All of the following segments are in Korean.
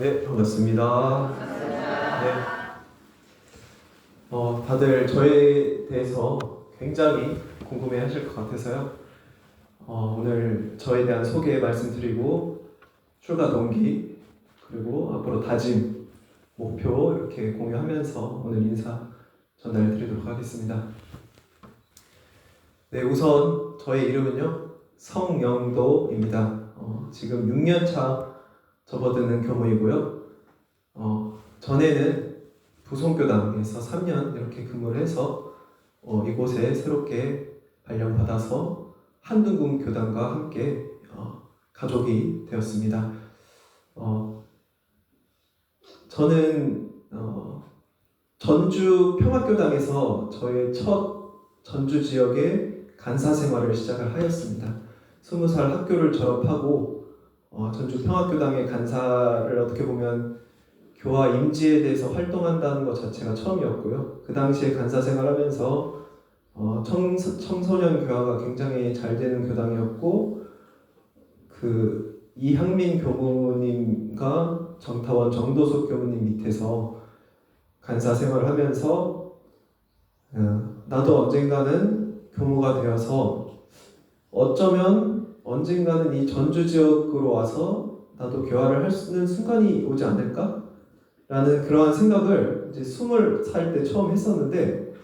네, 반갑습니다. 네, 다들 저에 대해서 굉장히 궁금해 하실 것 같아서요. 오늘 저에 대한 소개 말씀드리고, 출가 동기, 그리고 앞으로 다짐, 목표 이렇게 공유하면서 오늘 인사 전달드리도록 하겠습니다. 네, 우선 저의 이름은요, 성영도입니다. 지금 6년차 접어드는 교무이고요. 전에는 부송교당에서 3년 이렇게 근무를 해서 이곳에 새롭게 발령받아서 한둥군 교당과 함께 가족이 되었습니다. 저는 전주 평화교당에서 저의 첫 전주 지역의 간사 생활을 시작을 하였습니다. 20살 학교를 졸업하고 전주 평화교당의 간사를 어떻게 보면 교화 임지에 대해서 활동한다는 것 자체가 처음이었고요. 그 당시에 간사 생활하면서 청소년 교화가 굉장히 잘 되는 교당이었고, 그 이향민 교무님과 정타원 정도숙 교무님 밑에서 간사 생활을 하면서 나도 언젠가는 교무가 되어서 어쩌면 언젠가는 이 전주 지역으로 와서 나도 교화를 할 수 있는 순간이 오지 않을까? 라는 그러한 생각을 이제 20살 때 처음 했었는데,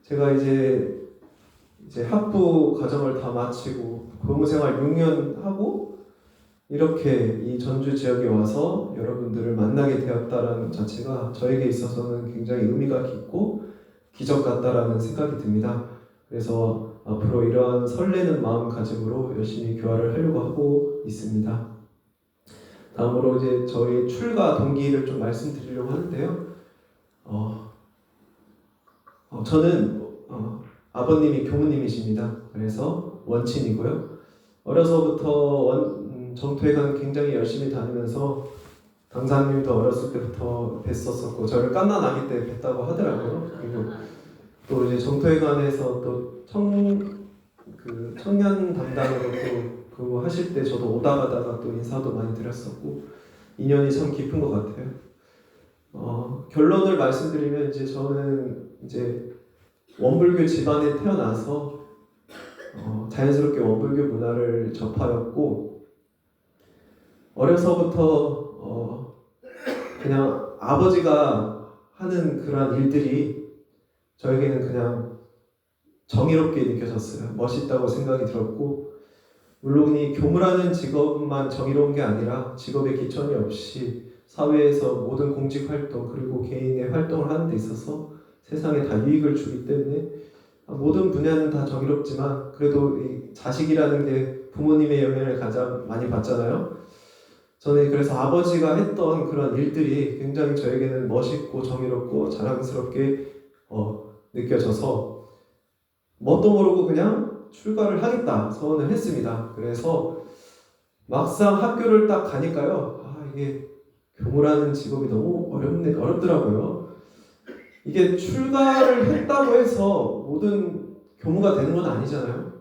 제가 이제 학부 과정을 다 마치고 교무생활 6년 하고 이렇게 이 전주 지역에 와서 여러분들을 만나게 되었다는 자체가 저에게 있어서는 굉장히 의미가 깊고 기적 같다라는 생각이 듭니다. 그래서 앞으로 이러한 설레는 마음가짐으로 열심히 교화를 하려고 하고 있습니다. 다음으로 이제 저희 출가 동기를 좀 말씀드리려고 하는데요. 저는 아버님이 교무님이십니다. 그래서 원친이고요. 어려서부터 정토회관 굉장히 열심히 다니면서 강사님도 어렸을 때부터 뵀었었고 저를 깐난아기 때 뵀다고 하더라고요. 그리고 또 이제 정토회관에서 또 청년 담당으로 또 그거 하실 때 저도 오다 가다가 또 인사도 많이 드렸었고 인연이 참 깊은 것 같아요. 결론을 말씀드리면 이제 저는 이제 원불교 집안에 태어나서 자연스럽게 원불교 문화를 접하였고, 어려서부터 그냥 아버지가 하는 그런 일들이 저에게는 그냥 정의롭게 느껴졌어요. 멋있다고 생각이 들었고, 물론 이 교무라는 직업만 정의로운 게 아니라 직업의 기천이 없이 사회에서 모든 공직 활동 그리고 개인의 활동을 하는 데 있어서 세상에 다 유익을 주기 때문에 모든 분야는 다 정의롭지만 그래도 이 자식이라는 게 부모님의 영향을 가장 많이 받잖아요. 저는 그래서 아버지가 했던 그런 일들이 굉장히 저에게는 멋있고 정의롭고 자랑스럽게 느껴져서 뭣도 모르고 그냥 출가를 하겠다 선언을 했습니다. 그래서 막상 학교를 딱 가니까요, 이게 교무라는 직업이 너무 어렵더라고요. 이게 출가를 했다고 해서 모든 교무가 되는 건 아니잖아요.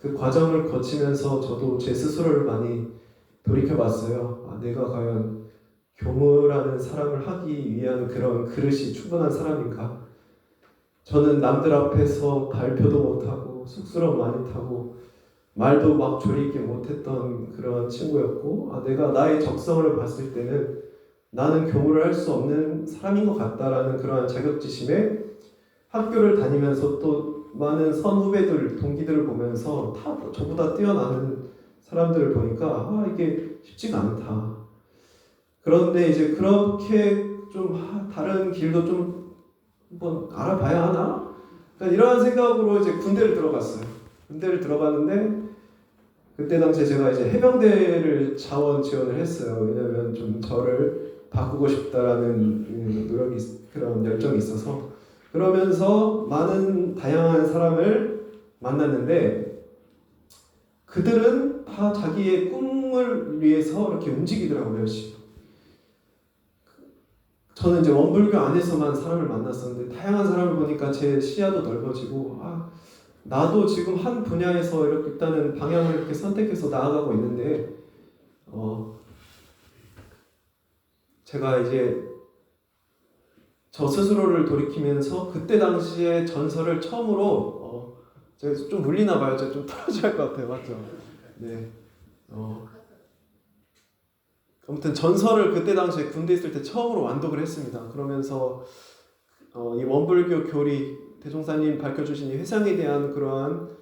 그 과정을 거치면서 저도 제 스스로를 많이 돌이켜봤어요. 내가 과연 교무라는 사람을 하기 위한 그런 그릇이 충분한 사람인가? 저는 남들 앞에서 발표도 못하고 쑥스러움 많이 타고 말도 막 조리 있게 못했던 그런 친구였고, 내가 나의 적성을 봤을 때는 나는 교무를 할 수 없는 사람인 것 같다라는 그러한 자격지심에 학교를 다니면서 또 많은 선후배들, 동기들을 보면서 다 저보다 뛰어나는 사람들을 보니까 이게 쉽지가 않다. 그런데 이제 그렇게 좀 다른 길도 좀 한번 알아봐야 하나? 그러니까 이러한 생각으로 이제 군대를 들어갔어요. 군대를 들어갔는데 그때 당시에 제가 이제 해병대를 자원 지원을 했어요. 왜냐면 좀 저를 바꾸고 싶다라는 노력이, 그런 열정이 있어서. 그러면서 많은 다양한 사람을 만났는데 그들은 다 자기의 꿈을 위해서 이렇게 움직이더라고요, 열심히. 저는 이제 원불교 안에서만 사람을 만났었는데 다양한 사람을 보니까 제 시야도 넓어지고 나도 지금 한 분야에서 이렇게 일단은 방향을 이렇게 선택해서 나아가고 있는데 제가 이제 저 스스로를 돌이키면서 그때 당시의 전설을 처음으로 제가 좀 물리나 봐요. 제가 좀 떨어져야 할 것 같아요. 맞죠? 네. 아무튼 전설을 그때 당시에 군대 있을 때 처음으로 완독을 했습니다. 그러면서 이 원불교 교리 대종사님 밝혀주신 이 회상에 대한 그러한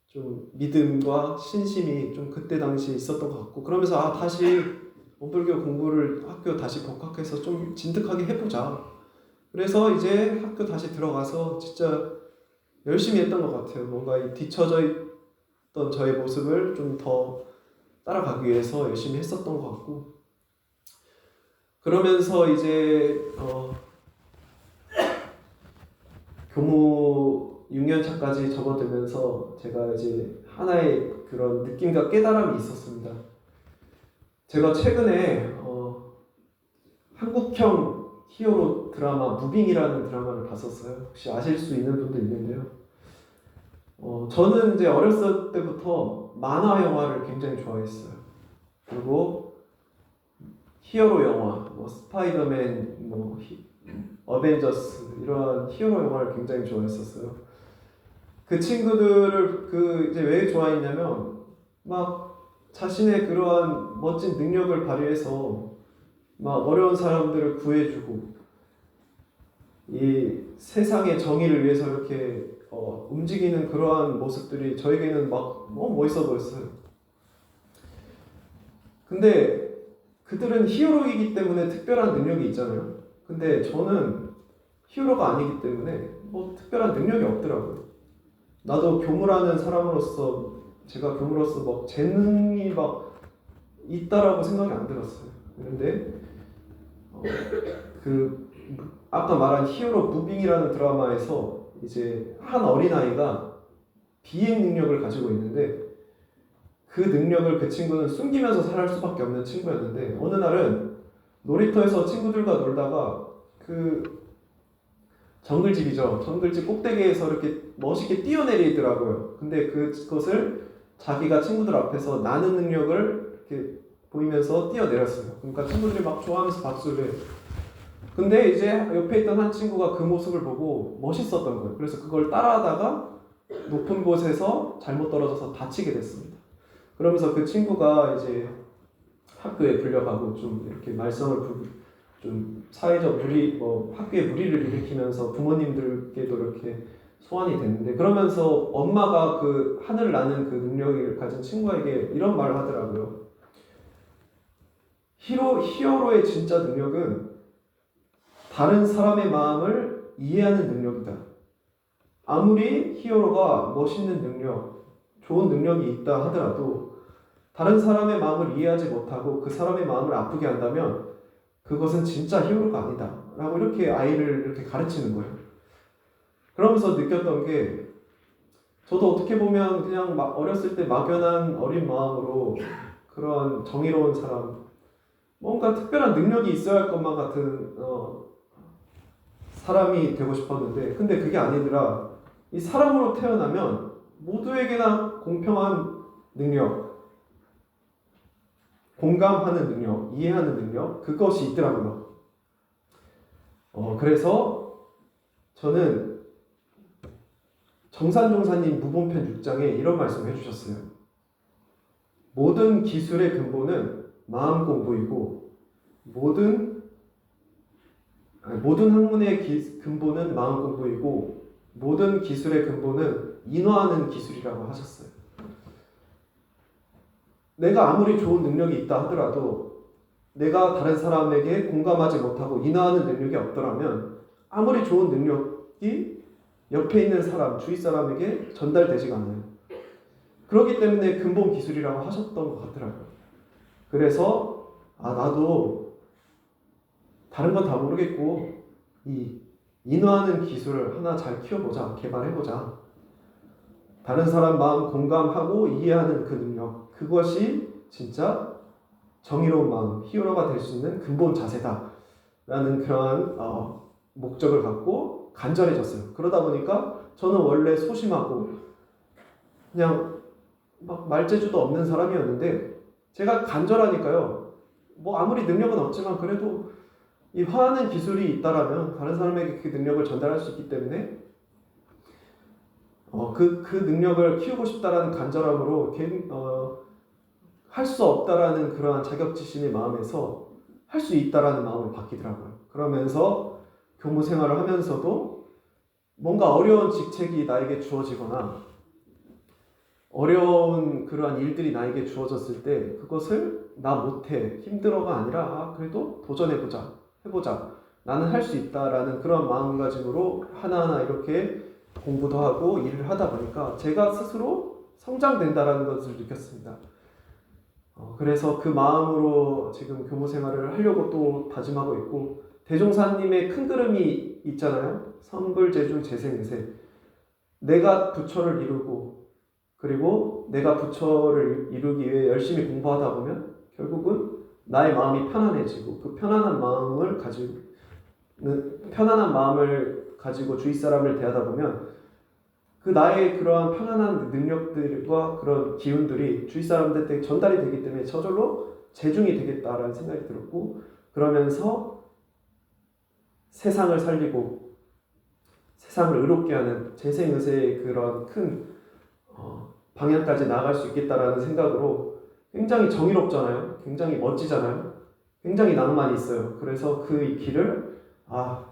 좀 믿음과 신심이 좀 그때 당시에 있었던 것 같고, 그러면서 다시 원불교 공부를 학교 다시 복학해서 좀 진득하게 해보자. 그래서 이제 학교 다시 들어가서 진짜 열심히 했던 것 같아요. 뭔가 이 뒤처져 있던 저의 모습을 좀 더 따라가기 위해서 열심히 했었던 것 같고, 그러면서 이제 교무 6년차까지 접어들면서 제가 이제 하나의 그런 느낌과 깨달음이 있었습니다. 제가 최근에 한국형 히어로 드라마 무빙이라는 드라마를 봤었어요. 혹시 아실 수 있는 분도 있는데요. 저는 이제 어렸을 때부터 만화 영화를 굉장히 좋아했어요. 그리고 히어로 영화, 뭐 스파이더맨, 뭐 어벤져스 이런 히어로 영화를 굉장히 좋아했었어요. 그 친구들을 이제 왜 좋아했냐면 막 자신의 그러한 멋진 능력을 발휘해서 막 어려운 사람들을 구해주고 이 세상의 정의를 위해서 이렇게 움직이는 그러한 모습들이 저에게는 막 너무 멋있어 보였어요. 근데 그들은 히어로이기 때문에 특별한 능력이 있잖아요. 근데 저는 히어로가 아니기 때문에 뭐 특별한 능력이 없더라고요. 나도 교무라는 사람으로서 제가 교무로서 뭐 재능이 막 있다라고 생각이 안 들었어요. 그런데 그 아까 말한 히어로 무빙이라는 드라마에서 이제 한 어린아이가 비행 능력을 가지고 있는데 그 능력을 그 친구는 숨기면서 살아갈 수밖에 없는 친구였는데 어느 날은 놀이터에서 친구들과 놀다가 그 정글집이죠. 정글집 꼭대기에서 이렇게 멋있게 뛰어내리더라고요. 근데 그것을 자기가 친구들 앞에서 나는 능력을 이렇게 보이면서 뛰어내렸어요. 그러니까 친구들이 막 좋아하면서 박수를 해요. 근데 이제 옆에 있던 한 친구가 그 모습을 보고 멋있었던 거예요. 그래서 그걸 따라하다가 높은 곳에서 잘못 떨어져서 다치게 됐습니다. 그러면서 그 친구가 이제 학교에 불려가고 좀 이렇게 말썽을 좀 사회적 학교에 무리를 일으키면서 부모님들께도 이렇게 소환이 됐는데, 그러면서 엄마가 그 하늘을 나는 그 능력을 가진 친구에게 이런 말을 하더라고요. 히어로의 진짜 능력은 다른 사람의 마음을 이해하는 능력이다. 아무리 히어로가 멋있는 능력, 좋은 능력이 있다 하더라도 다른 사람의 마음을 이해하지 못하고 그 사람의 마음을 아프게 한다면 그것은 진짜 히어로가 아니다 라고 이렇게 아이를 이렇게 가르치는 거예요. 그러면서 느꼈던 게, 저도 어떻게 보면 그냥 어렸을 때 막연한 어린 마음으로 그런 정의로운 사람, 뭔가 특별한 능력이 있어야 할 것만 같은 사람이 되고 싶었는데, 근데 그게 아니더라. 이 사람으로 태어나면 모두에게나 공평한 능력, 공감하는 능력, 이해하는 능력, 그것이 있더라고요. 그래서 저는 정산종사님 무본편 6장에 이런 말씀을 해주셨어요. 모든 기술의 근본은 마음 공부이고 모든 학문의 근본은 마음 공부이고 모든 기술의 근본은 인화하는 기술이라고 하셨어요. 내가 아무리 좋은 능력이 있다 하더라도 내가 다른 사람에게 공감하지 못하고 인화하는 능력이 없더라면 아무리 좋은 능력이 옆에 있는 사람, 주위 사람에게 전달되지가 않아요. 그렇기 때문에 근본 기술이라고 하셨던 것 같더라고요. 그래서 나도 다른 건 다 모르겠고 이 인화하는 기술을 하나 잘 키워보자, 개발해보자. 다른 사람 마음 공감하고 이해하는 그 능력, 그것이 진짜 정의로운 마음, 히어로가 될 수 있는 근본 자세다 라는 그러한 목적을 갖고 간절해졌어요. 그러다 보니까 저는 원래 소심하고 그냥 막 말재주도 없는 사람이었는데 제가 간절하니까요, 뭐 아무리 능력은 없지만 그래도 이 화하는 기술이 있다라면 다른 사람에게 그 능력을 전달할 수 있기 때문에 그 능력을 키우고 싶다라는 간절함으로 할 수 없다라는 그러한 자격지심의 마음에서 할 수 있다라는 마음으로 바뀌더라고요. 그러면서 교무 생활을 하면서도 뭔가 어려운 직책이 나에게 주어지거나 어려운 그러한 일들이 나에게 주어졌을 때 그것을 나 못해, 힘들어가 아니라 그래도 도전해보자, 해보자, 나는 할 수 있다라는 그런 마음가짐으로 하나하나 이렇게 공부도 하고 일을 하다 보니까 제가 스스로 성장된다라는 것을 느꼈습니다. 그래서 그 마음으로 지금 교무 생활을 하려고 또 다짐하고 있고, 대종사님의 큰 그림이 있잖아요. 선불제중 재생의세. 내가 부처를 이루고 그리고 내가 부처를 이루기 위해 열심히 공부하다 보면 결국은 나의 마음이 편안해지고 그 편안한 마음을 가지고 주위 사람을 대하다 보면 그 나의 그러한 편안한 능력들과 그런 기운들이 주위 사람들한테 전달이 되기 때문에 저절로 재중이 되겠다라는 생각이 들었고, 그러면서 세상을 살리고 세상을 의롭게 하는 재생의세의 그런 큰 방향까지 나아갈 수 있겠다라는 생각으로, 굉장히 정의롭잖아요. 굉장히 멋지잖아요. 굉장히 낭만이 있어요. 그래서 그 길을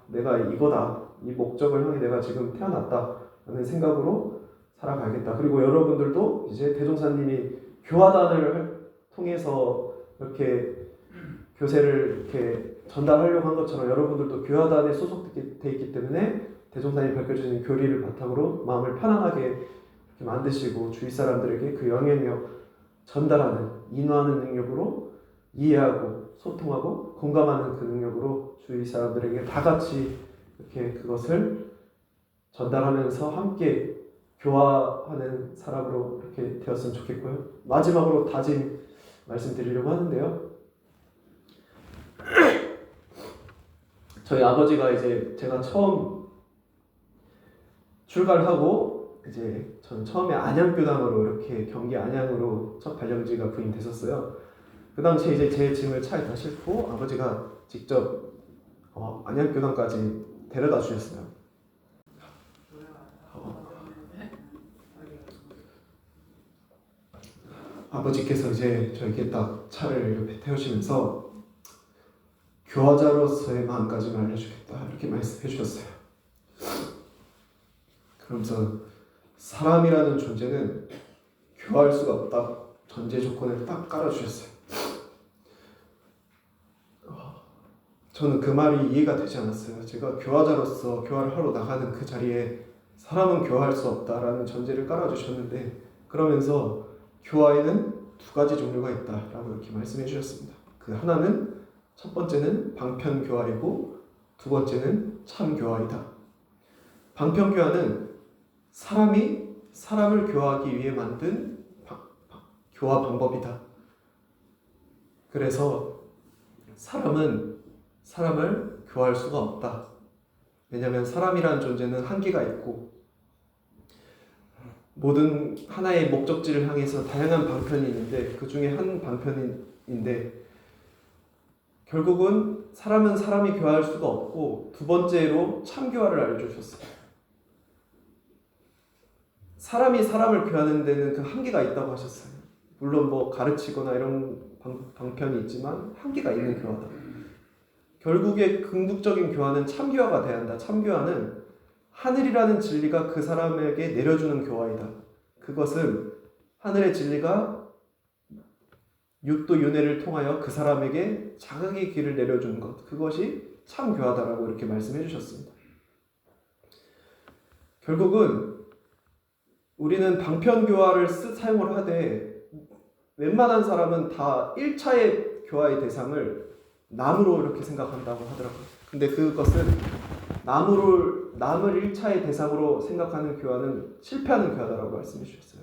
내가 이거다. 이 목적을 향해 내가 지금 태어났다 라는 생각으로 살아가겠다. 그리고 여러분들도 이제 대종사님이 교화단을 통해서 이렇게 교세를 이렇게 전달하려고 한 것처럼 여러분들도 교화단에 소속되어 있기 때문에 대종사님이 밝혀주신 교리를 바탕으로 마음을 편안하게 이렇게 만드시고 주위 사람들에게 그 영향력 전달하는, 인화하는 능력으로 이해하고 소통하고 공감하는 그 능력으로 주위 사람들에게 다 같이 이렇게 그것을 전달하면서 함께 교화하는 사람으로 이렇게 되었으면 좋겠고요. 마지막으로 다짐 말씀드리려고 하는데요. 저희 아버지가 이제 제가 처음 출가를 하고 이제 저는 처음에 안양교당으로 이렇게 경기 안양으로 첫 발령지가 부임됐었어요. 그 당시에 이제 제 짐을 차에 다 싣고 아버지가 직접 안양교당까지 데려다 주셨어요. 아버지께서 이제 저에게 딱 차를 옆에 태우시면서 교화자로서의 마음가짐을 알려주겠다 이렇게 말씀해 주셨어요. 그러면서 사람이라는 존재는 교화할 수가 없다 전제 조건을 딱 깔아주셨어요. 저는 그 말이 이해가 되지 않았어요. 제가 교화자로서 교화를 하러 나가는 그 자리에 사람은 교화할 수 없다라는 전제를 깔아주셨는데, 그러면서 교화에는 두 가지 종류가 있다라고 이렇게 말씀해 주셨습니다. 그 하나는, 첫 번째는 방편교화이고 두 번째는 참교화이다. 방편교화는 사람이 사람을 교화하기 위해 만든 교화 방법이다. 그래서 사람은 사람을 교화할 수가 없다. 왜냐하면 사람이라는 존재는 한계가 있고 모든 하나의 목적지를 향해서 다양한 방편이 있는데 그 중에 한 방편인데 결국은 사람은 사람이 교화할 수가 없고, 두 번째로 참교화를 알려주셨어요. 사람이 사람을 교화하는 데는 그 한계가 있다고 하셨어요. 물론 뭐 가르치거나 이런 방편이 있지만 한계가 있는 교화다. 결국에 궁극적인 교화는 참교화가 돼야 한다. 참교화는 하늘이라는 진리가 그 사람에게 내려주는 교화이다. 그것은 하늘의 진리가 육도 윤회를 통하여 그 사람에게 자극의 길을 내려주는 것, 그것이 참교화다라고 이렇게 말씀해 주셨습니다. 결국은 우리는 방편교화를 사용을 하되 웬만한 사람은 다 1차의 교화의 대상을 남으로 이렇게 생각한다고 하더라고요. 근데 그것은 남을 1차의 대상으로 생각하는 교화는 실패하는 교화다라고 말씀해 주셨어요.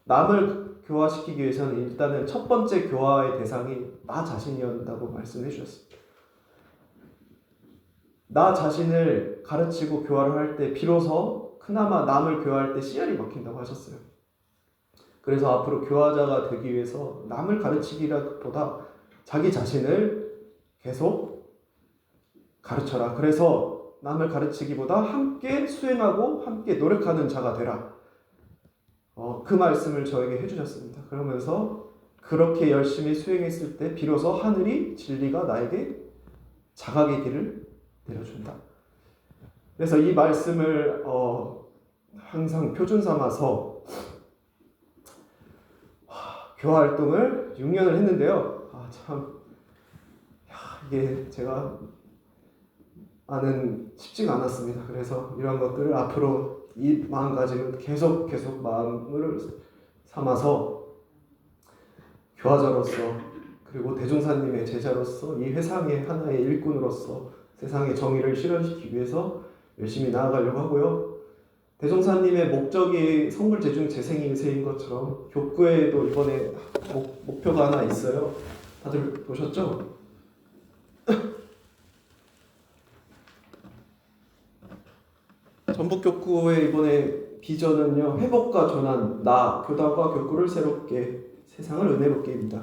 남을 교화시키기 위해서는 일단은 첫 번째 교화의 대상이 나 자신이었다고 말씀해 주셨습니다. 나 자신을 가르치고 교화를 할 때 비로소 그나마 남을 교화할 때 씨알이 먹힌다고 하셨어요. 그래서 앞으로 교화자가 되기 위해서 남을 가르치기보다 자기 자신을 계속 가르쳐라. 그래서 남을 가르치기보다 함께 수행하고 함께 노력하는 자가 되라. 그 말씀을 저에게 해주셨습니다. 그러면서 그렇게 열심히 수행했을 때 비로소 하늘이 진리가 나에게 자각의 길을 내려준다. 그래서 이 말씀을 항상 표준 삼아서 교화 활동을 6년을 했는데요. 이게 제가 쉽지가 않았습니다. 그래서 이런 것들을 앞으로 이 마음가짐을 계속 마음을 삼아서 교화자로서 그리고 대종사님의 제자로서 이 회상의 하나의 일꾼으로서 세상의 정의를 실현시키기 위해서 열심히 나아가려고 하고요. 대종사님의 목적이 성불재중 재생일세인 것처럼 교구에도 이번에 목표가 하나 있어요. 다들 보셨죠? 전북교구의 이번에 비전은요, 회복과 전환, 교단과 교구를 새롭게, 세상을 은혜롭게입니다.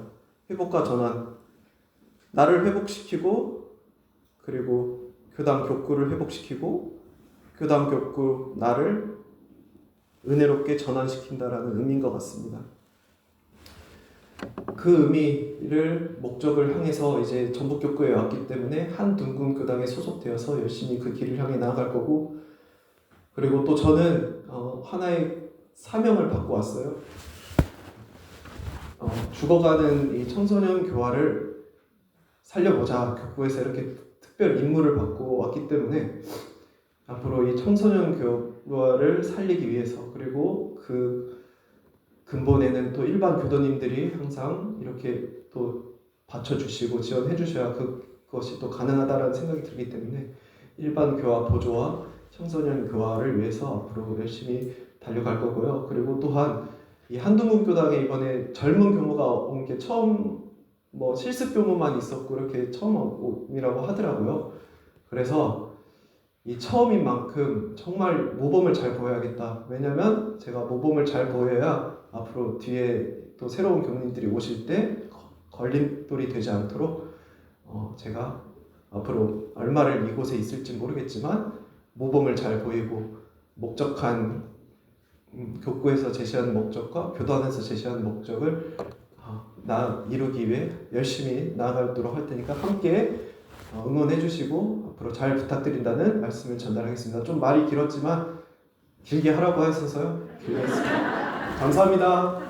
회복과 전환, 나를 회복시키고, 그리고 교단 교구를 회복시키고, 교단 교구 나를 은혜롭게 전환시킨다라는 의미인 것 같습니다. 그 의미를 목적을 향해서 이제 전북교구에 왔기 때문에 한 둥근 교당에 소속되어서 열심히 그 길을 향해 나아갈 거고, 그리고 또 저는 하나의 사명을 받고 왔어요. 죽어가는 이 청소년 교화를 살려보자. 교구에서 이렇게 특별 임무를 받고 왔기 때문에 앞으로 이 청소년 교화를 살리기 위해서, 그리고 그 근본에는 또 일반 교도님들이 항상 이렇게 또 받쳐주시고 지원해 주셔야 그것이 또 가능하다라는 생각이 들기 때문에 일반 교화 보조와 청소년 교화를 위해서 앞으로 열심히 달려갈 거고요. 그리고 또한 이 한둥근 교당에 이번에 젊은 교무가 온 게 처음, 실습 교무만 있었고 이렇게 처음이라고 하더라고요. 그래서 이 처음인 만큼 정말 모범을 잘 보여야겠다. 왜냐면 제가 모범을 잘 보여야 앞으로 뒤에 또 새로운 교무님들이 오실 때 걸림돌이 되지 않도록 제가 앞으로 얼마를 이곳에 있을지 모르겠지만 모범을 잘 보이고 목적한 교구에서 제시하는 목적과 교단에서 제시하는 목적을 이루기 위해 열심히 나아가도록 할 테니까 함께 응원해 주시고 앞으로 잘 부탁드린다는 말씀을 전달하겠습니다. 좀 말이 길었지만 길게 하라고 하셔서요. 길게 했습니다. 감사합니다.